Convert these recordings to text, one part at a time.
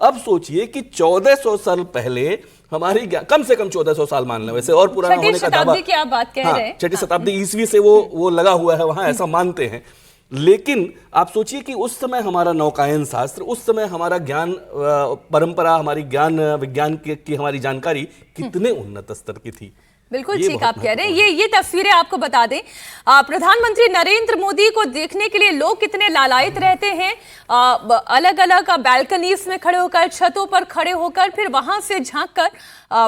अब सोचिए कि 1400 साल पहले हमारी कम से कम 1400 साल मान लें, वैसे और पुराना होने का दावा, की आप बात कह रहे हैं, छठी शताब्दी ईस्वी से वो लगा हुआ है वहां, ऐसा मानते हैं। लेकिन आप सोचिए कि उस समय हमारा नौकायन शास्त्र, उस समय हमारा ज्ञान परंपरा, हमारी ज्ञान विज्ञान की हमारी जानकारी कितने उन्नत स्तर की थी। बिल्कुल ठीक आप कह रहे हैं। ये तस्वीरें आपको बता दें, प्रधानमंत्री नरेंद्र मोदी को देखने के लिए लोग कितने लालायित रहते हैं, अलग अलग बैल्कनीज में खड़े होकर, छतों पर खड़े होकर, फिर वहां से झांककर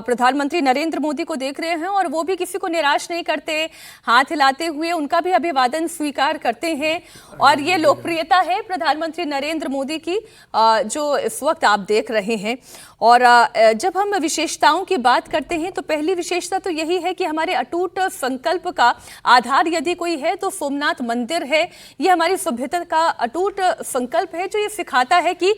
प्रधानमंत्री नरेंद्र मोदी को देख रहे हैं, और वो भी किसी को निराश नहीं करते, हाथ हिलाते हुए उनका भी अभिवादन स्वीकार करते हैं। और ये लोकप्रियता है प्रधानमंत्री नरेंद्र मोदी की जो इस वक्त आप देख रहे हैं। और जब हम विशेषताओं की बात करते हैं तो पहली विशेषता तो यही है कि हमारे अटूट संकल्प का आधार यदि कोई है तो सोमनाथ मंदिर है। ये हमारी सभ्यता का अटूट संकल्प है जो ये सिखाता है कि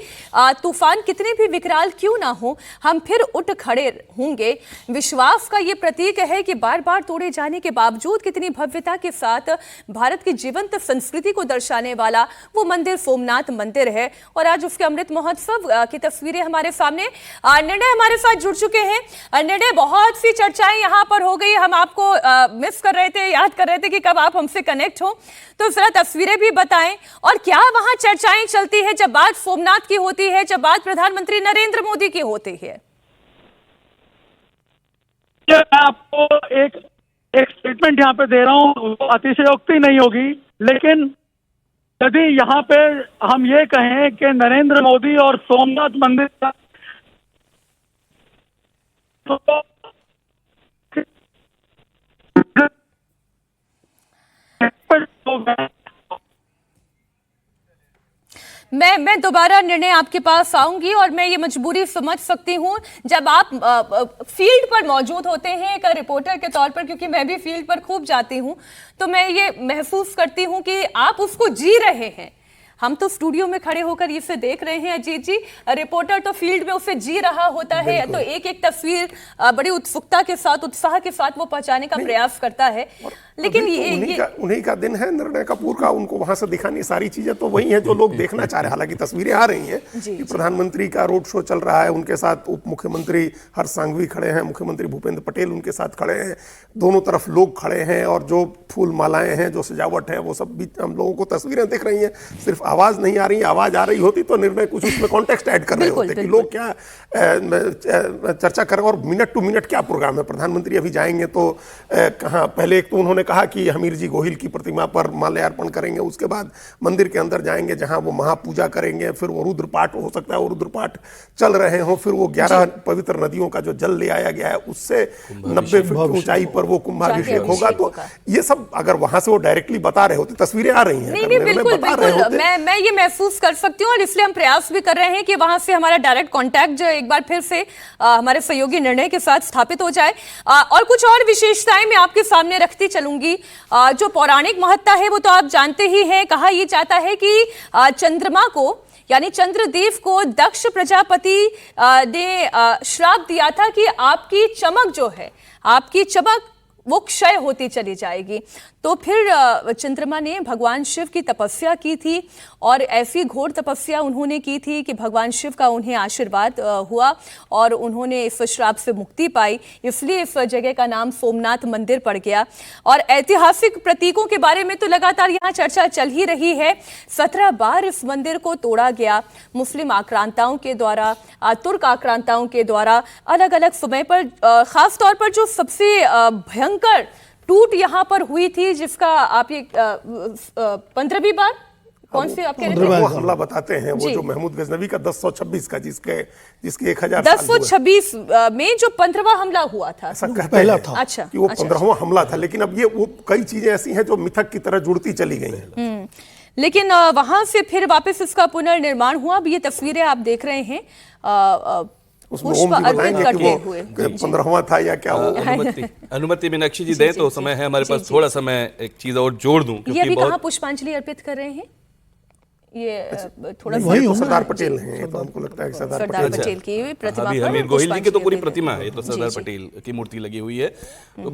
तूफान कितने भी विकराल क्यों ना हो, हम फिर उठ खड़े होंगे। विश्वास का ये प्रतीक है कि बार बार तोड़े जाने के बावजूद कितनी भव्यता के साथ भारत की जीवंत संस्कृति को दर्शाने वाला वो मंदिर सोमनाथ मंदिर है। और आज उसके अमृत महोत्सव की तस्वीरें हमारे सामने। निर्णय हमारे साथ जुड़ चुके हैं। निर्णय, बहुत सी चर्चाएं यहाँ पर हो गई, हम आपको मिस कर रहे थे, याद कर रहे थे कि कब आप हमसे कनेक्ट हो, तो जरा तस्वीरें भी बताएं और क्या वहां चर्चाएं चलती है जब बात सोमनाथ की होती है, जब बात प्रधानमंत्री नरेंद्र मोदी की होती है। मैं आपको एक स्टेटमेंट यहाँ पे दे रहा हूँ, अतिशयोक्ति नहीं होगी, लेकिन यदि यहाँ पे हम ये कहें कि नरेंद्र मोदी और सोमनाथ मंदिर का तो मैं दोबारा निर्णय आपके पास आऊंगी और मैं ये मजबूरी समझ सकती हूँ जब आप फील्ड पर मौजूद होते हैं एक रिपोर्टर के तौर पर, क्योंकि मैं भी फील्ड पर खूब जाती हूँ, तो मैं ये महसूस करती हूँ कि आप उसको जी रहे हैं। हम तो स्टूडियो में खड़े होकर इसे देख रहे हैं अजीत जी, रिपोर्टर तो फील्ड में उसे जी रहा होता है, तो एक एक तस्वीर बड़ी उत्सुकता के साथ, उत्साह के साथ वो पहुंचाने का प्रयास करता है। लेकिन उन्हीं का दिन है निर्णय कपूर का, उनको वहां से दिखानी सारी चीजें तो वही है जो लोग देखना चाह रहे हैं। हालांकि तस्वीरें आ रही हैं कि प्रधानमंत्री का रोड शो चल रहा है, उनके साथ उप मुख्यमंत्री हर्ष सांघवी खड़े हैं, मुख्यमंत्री भूपेंद्र पटेल उनके साथ खड़े हैं, दोनों तरफ लोग खड़े हैं, और जो फूल मालाएं हैं, जो सजावट है, वो सब भी हम लोगों को तस्वीरें दिख रही हैं। सिर्फ आवाज नहीं आ रही, आवाज आ रही होती तो निर्णय कुछ उसमें कॉन्टेक्स्ट ऐड कर रहे होते कि लोग क्या चर्चा कर रहे हैं और मिनट टू मिनट क्या प्रोग्राम है। प्रधानमंत्री अभी जाएंगे तो कहाँ, पहले एक तो उन्होंने कहा कि हमीर जी गोहिल की प्रतिमा पर माल्यार्पण करेंगे, उसके बाद मंदिर के अंदर जाएंगे जहां वो महापूजा करेंगे, फिर वो रुद्रपाठ हो सकता है, वो रुद्रपाठ चल रहे हों, फिर वो 11 पवित्र नदियों का जो जल ले आया गया है उससे 90 फीट की ऊंचाई पर वो कुंभाभिषेक होगा। तो ये सब अगर वहां से वो डायरेक्टली बता रहे होते, तस्वीरें आ रही हैं, मैं ये महसूस कर सकती हूँ, और इसलिए हम प्रयास भी कर रहे हैं कि वहां से हमारा डायरेक्ट कांटेक्ट जो एक बार फिर से हमारे सहयोगी निर्णय के साथ स्थापित हो जाए। और कुछ और विशेषताएं मैं आपके सामने रखती चलूंगी। जो पौराणिक महत्ता है वो तो आप जानते ही हैं। कहा यह जाता है कि चंद्रमा को, यानी चंद्रदेव को दक्ष प्रजापति ने श्राप दिया था कि आपकी चमक जो है, आपकी चमक वो क्षय होती चली जाएगी। तो फिर चंद्रमा ने भगवान शिव की तपस्या की थी, और ऐसी घोर तपस्या उन्होंने की थी कि भगवान शिव का उन्हें आशीर्वाद हुआ और उन्होंने इस श्राप से मुक्ति पाई। इसलिए इस जगह का नाम सोमनाथ मंदिर पड़ गया। और ऐतिहासिक प्रतीकों के बारे में तो लगातार यहाँ चर्चा चल ही रही है। 17 बार इस मंदिर को तोड़ा गया, मुस्लिम आक्रांताओं के द्वारा, तुर्क आक्रांताओं के द्वारा, अलग अलग समय पर। खास तौर पर जो सबसे भयंकर टूट यहाँ पर हुई थी, जिसका आप ये 15वीं बार, कौन सी आपके वो हमला बताते हैं, वो जो महमूद गजनवी का 1026 का, जिसके 1000 1026 में जो 15वां हमला हुआ था, ऐसा कहते हैं था। अच्छा, कि वो 15वां हमला था। लेकिन अब ये वो कई चीजें ऐसी हैं जो मिथक की तरह जुड़ती चली गई हैं। लेकिन वहां से फिर वापस इसका पुनर्निर्माण हुआ। अब ये तस्वीरें आप देख रहे हैं, उसमें ओम जी बताएंगे कि वो 15वां था या क्या वो। अनुमति मीनाक्षी जी दें तो समय है हमारे पास, थोड़ा सा मैं एक चीज और जोड़ दूं, ये अभी कहाँ पुष्पांजलि अर्पित कर रहे हैं? ये थोड़ा सा वही सरदार पटेल हैं, ये तो हमको लगता है कि सरदार सरदार पटेल पटेल की प्रतिमा अभी पर हमीर गोहिल जी की तो पूरी पुष्पांजलि प्रतिमा है, ये तो जी, सरदार जी। पटेल की मूर्ति लगी हुई है। तो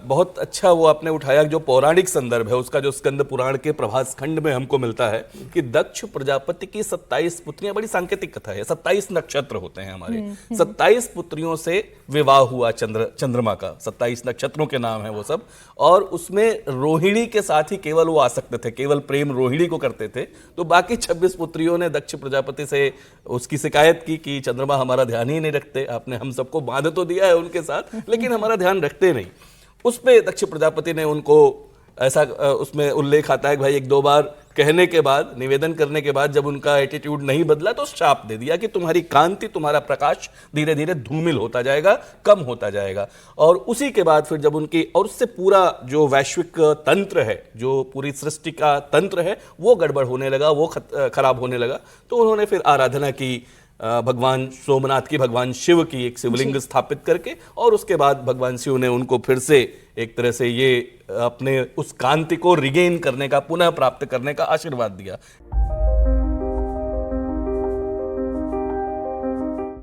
बहुत अच्छा वो आपने उठाया, जो पौराणिक संदर्भ है उसका, जो स्कंद पुराण के प्रभास खंड में हमको मिलता है कि दक्ष प्रजापति की 27 पुत्रियां, बड़ी सांकेतिक कथा है, 27 नक्षत्र होते हैं हमारे, 27 पुत्रियों से विवाह हुआ चंद्रमा का, 27 नक्षत्रों के नाम है वो सब, और उसमें रोहिणी के साथ ही केवल वो आसक्त थे, केवल प्रेम रोहिणी को करते थे। तो बाकी 26 पुत्रियों ने दक्ष प्रजापति से उसकी शिकायत की कि चंद्रमा हमारा ध्यान ही नहीं रखते, आपने हम सबको बांध तो दिया है उनके साथ लेकिन हमारा ध्यान रखते नहीं। उस पे दक्ष प्रजापति ने उनको ऐसा, उसमें उल्लेख आता है कि भाई एक दो बार कहने के बाद, निवेदन करने के बाद जब उनका एटीट्यूड नहीं बदला तो श्राप दे दिया कि तुम्हारी कांति, तुम्हारा प्रकाश धीरे धीरे धूमिल होता जाएगा, कम होता जाएगा। और उसी के बाद फिर जब उनकी, और उससे पूरा जो वैश्विक तंत्र है, जो पूरी सृष्टि का तंत्र है, वो गड़बड़ होने लगा, वो खराब होने लगा। तो उन्होंने फिर आराधना की भगवान सोमनाथ की, भगवान शिव की, एक शिवलिंग स्थापित करके, और उसके बाद भगवान शिव ने उनको फिर से एक तरह से ये अपने उस कांति को रिगेन करने का, पुनः प्राप्त करने का आशीर्वाद दिया।